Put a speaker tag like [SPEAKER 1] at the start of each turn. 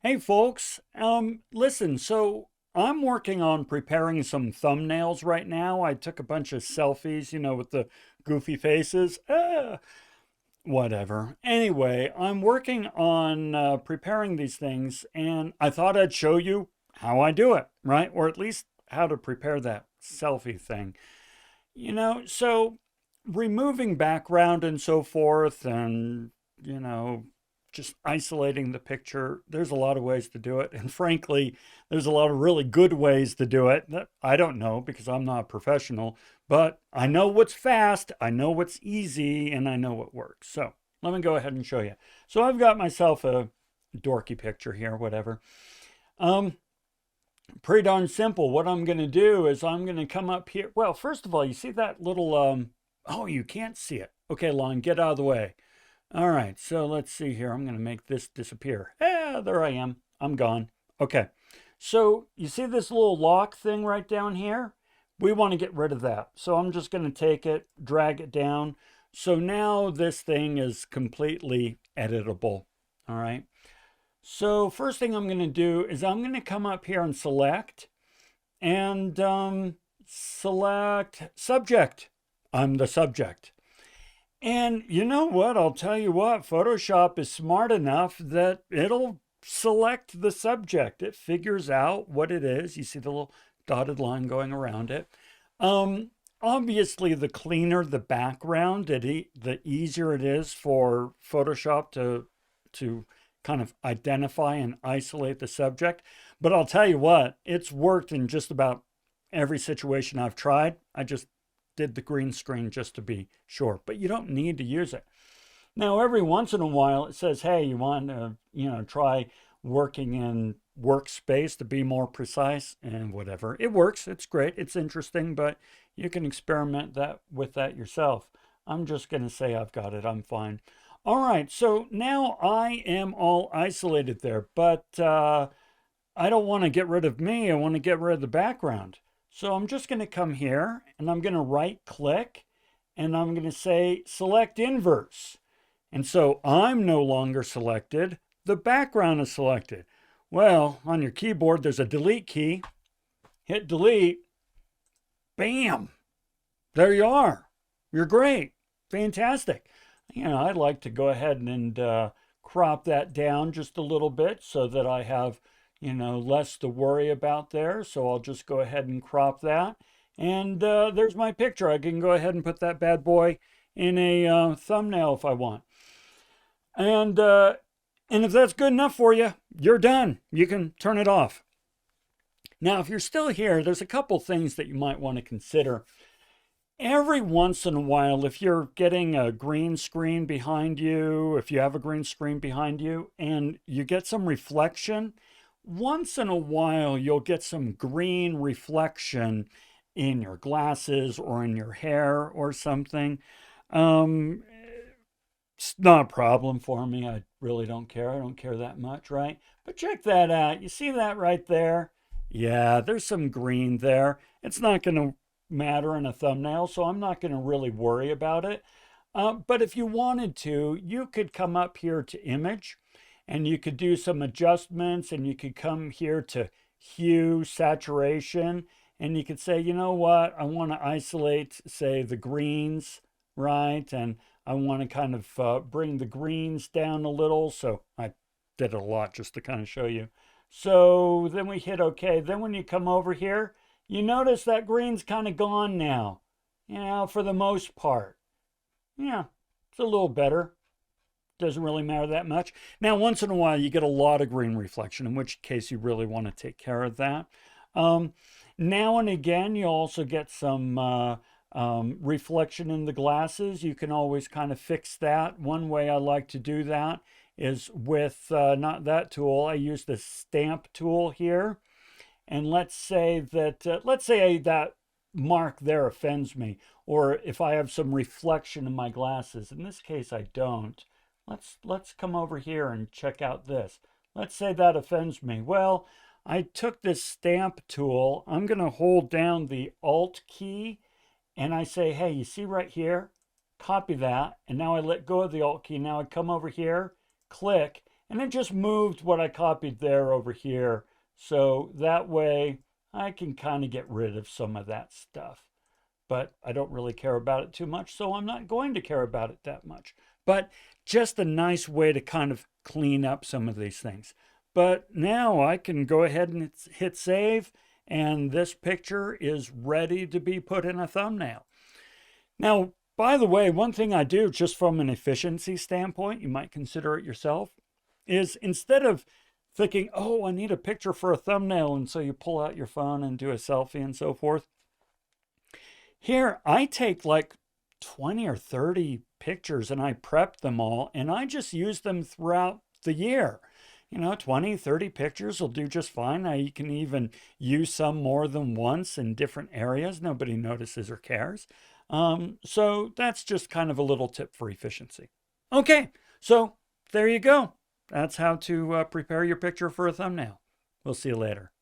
[SPEAKER 1] Hey folks, listen, so I'm working on preparing some thumbnails right now. I took a bunch of selfies, with the goofy faces. Whatever. Anyway, I'm working on preparing these things, and I thought I'd show you how I do it, right? Or at least how to prepare that selfie thing. So removing background and so forth, and, you know, just isolating the picture, there's a lot of ways to do it. And frankly, there's a lot of really good ways to do it that I don't know because I'm not a professional, but I know what's fast, I know what's easy, and I know what works. So let me go ahead and show you. So I've got myself a dorky picture here, whatever. Um, Pretty darn simple. What I'm going to do is I'm going to come up here. Well, first of all, you see that little, oh, you can't see it. Okay, Lon, get out of the way. All right, so let's see here. I'm going to make this disappear. Yeah, there I am. I'm gone. Okay, so you see this little lock thing right down here? We want to get rid of that. So I'm just going to take it, drag it down. So now this thing is completely editable. All right. So first thing I'm going to do is I'm going to come up here and select select subject. I'm the subject. And you know what? I'll tell you what, Photoshop is smart enough that it'll select the subject. It figures out what it is. You see the little dotted line going around it. Obviously, the cleaner the background, the easier it is for Photoshop to kind of identify and isolate the subject. But I'll tell you what, it's worked in just about every situation I've tried. I just did the green screen just to be sure, but you don't need to use it. Now, every once in a while, it says, hey, you want to, try working in workspace to be more precise and whatever. It works. It's great. It's interesting, but you can experiment with that yourself. I'm just going to say I've got it. I'm fine. All right. So now I am all isolated there, but I don't want to get rid of me. I want to get rid of the background. So I'm just going to come here and I'm going to right click and I'm going to say select inverse. And so I'm no longer selected. The background is selected. Well, on your keyboard, there's a delete key. Hit delete. Bam. There you are. You're great. Fantastic. I'd like to go ahead and crop that down just a little bit so that I have, less to worry about there. So I'll just go ahead and crop that. And there's my picture. I can go ahead and put that bad boy in a thumbnail if I want. And if that's good enough for you, you're done. You can turn it off. Now, if you're still here, there's a couple things that you might want to consider. Every once in a while, if you're getting a green screen behind you, if you have a green screen behind you, and you get some reflection, once in a while you'll get some green reflection in your glasses or in your hair or something. Um, it's not a problem for me. I really don't care. I don't care that much, right? But check that out. You see that right there? Yeah, there's some green there. It's not going to matter in a thumbnail, so I'm not going to really worry about it. But if you wanted to, you could come up here to image and you could do some adjustments and you could come here to hue, saturation, and you could say, you know what, I want to isolate, say, the greens, right? And I want to kind of bring the greens down a little. So I did it a lot just to kind of show you. So then we hit OK. Then when you come over here, you notice that green's kind of gone now, for the most part. Yeah, it's a little better. Doesn't really matter that much. Now, once in a while, you get a lot of green reflection, in which case you really want to take care of that. Now and again, you also get some reflection in the glasses. You can always kind of fix that. One way I like to do that is with not that tool. I use the stamp tool here. And let's say that mark there offends me, or if I have some reflection in my glasses. In this case, I don't. Let's come over here and check out this. Let's say that offends me. Well, I took this stamp tool. I'm going to hold down the Alt key, and I say, hey, you see right here? Copy that. And now I let go of the Alt key. Now I come over here, click, And it just moved what I copied there over here. So that way I can kind of get rid of some of that stuff. But I don't really care about it too much, so I'm not going to care about it that much. But just a nice way to kind of clean up some of these things. But now I can go ahead and hit save, and this picture is ready to be put in a thumbnail. Now, by the way, one thing I do just from an efficiency standpoint, you might consider it yourself, is instead of thinking, oh, I need a picture for a thumbnail, and so you pull out your phone and do a selfie and so forth. Here, I take like 20 or 30 pictures and I prep them all, and I just use them throughout the year. 20, 30 pictures will do just fine. Now, you can even use some more than once in different areas. Nobody notices or cares. So that's just kind of a little tip for efficiency. Okay, so there you go. That's how to prepare your picture for a thumbnail. We'll see you later.